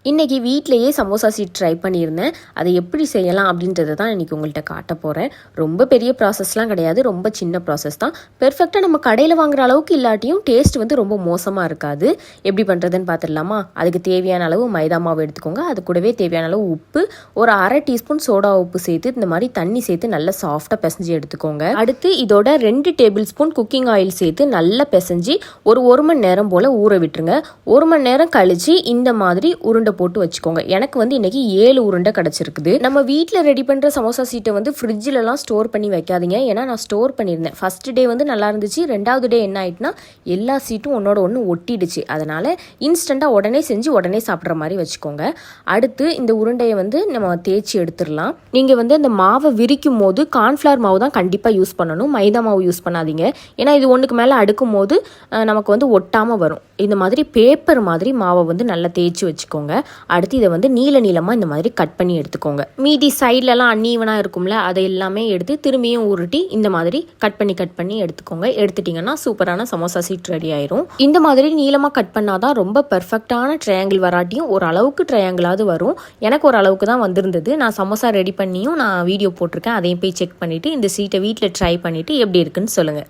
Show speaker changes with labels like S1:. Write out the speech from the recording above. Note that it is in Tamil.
S1: இன்றைக்கி வீட்டிலையே சமோசா சீட் ட்ரை பண்ணியிருந்தேன். அதை எப்படி செய்யலாம் அப்படின்றத தான் இன்றைக்கி உங்கள்கிட்ட காட்ட போகிறேன். ரொம்ப பெரிய ப்ராசஸ்லாம் கிடையாது, ரொம்ப சின்ன ப்ராசஸ் தான். பெர்ஃபெக்டாக நம்ம கடையில் வாங்குற அளவுக்கு இல்லாட்டியும் டேஸ்ட் வந்து ரொம்ப மோசமாக இருக்காது. எப்படி பண்ணுறதுன்னு பார்த்துடலாமா? அதுக்கு தேவையான அளவு மைதா மாவு எடுத்துக்கோங்க. அது கூடவே தேவையான அளவு உப்பு, ஒரு அரை டீஸ்பூன் சோடா உப்பு சேர்த்து இந்த மாதிரி தண்ணி சேர்த்து நல்லா சாஃப்டாக பிசைஞ்சு எடுத்துக்கோங்க. அடுத்து இதோட 2 டேபிள் ஸ்பூன் குக்கிங் ஆயில் சேர்த்து நல்லா பிசைஞ்சு ஒரு மணி நேரம் போல் ஊற விட்டுருங்க. 1 மணி நேரம் கழித்து இந்த மாதிரி உருண்டை போட்டு வச்சுக்கோங்க. எனக்கு வந்து இன்னைக்கு 7 உருண்டை கிடச்சிருக்குது. நம்ம வீட்டில் ரெடி பண்ணுற சமோசா சீட்டை வந்து ஃப்ரிட்ஜிலலாம் ஸ்டோர் பண்ணி வைக்காதீங்க. ஏன்னா நான் ஸ்டோர் பண்ணியிருந்தேன். ஃபர்ஸ்ட் டே வந்து நல்லா இருந்துச்சு. 2வது டே என்ன ஆயிட்டுனா எல்லா சீட்டும் ஒன்னோட ஒன்று ஒட்டிடுச்சு. அதனால் இன்ஸ்டண்ட்டாக உடனே செஞ்சு உடனே சாப்பிட்ற மாதிரி வச்சுக்கோங்க. அடுத்து இந்த உருண்டையை வந்து நம்ம தேய்ச்சி எடுத்துடலாம். நீங்கள் வந்து அந்த மாவை விரிக்கும் போது கார்ன்ஃப்ளவர் மாவு தான் கண்டிப்பாக யூஸ் பண்ணணும். மைதா மாவு யூஸ் பண்ணாதீங்க. ஏன்னா இது ஒன்றுக்கு மேலே அடுக்கும் போது நமக்கு வந்து ஒட்டாமல் வரும். இந்த மாதிரி பேப்பர் மாதிரி மாவை வந்து நல்லா தேய்ச்சி வச்சுக்கோங்க. அடுத்து இதை வந்து நீளமாக இந்த மாதிரி கட் பண்ணி எடுத்துக்கோங்க. மீதி சைட்லலாம் அன்னீவனாக இருக்கும்ல, அதை எல்லாமே எடுத்து திரும்பியும் உருட்டி இந்த மாதிரி கட் பண்ணி எடுத்துக்கோங்க. எடுத்துட்டிங்கன்னா சூப்பரான சமோசா சீட் ரெடி ஆயிரும். இந்த மாதிரி நீளமாக கட் பண்ணாதான் ரொம்ப பெர்ஃபெக்டான ட்ரையாங்கிள் வராட்டியும் ஓரளவுக்கு ட்ரையாங்கிளாவது வரும். எனக்கு ஒரு அளவுக்கு தான் வந்திருந்தது. நான் சமோசா ரெடி பண்ணியும் நான் வீடியோ போட்டிருக்கேன். அதையும் போய் செக் பண்ணிவிட்டு இந்த சீட்டை வீட்டில் ட்ரை பண்ணிவிட்டு எப்படி இருக்குன்னு சொல்லுங்கள்.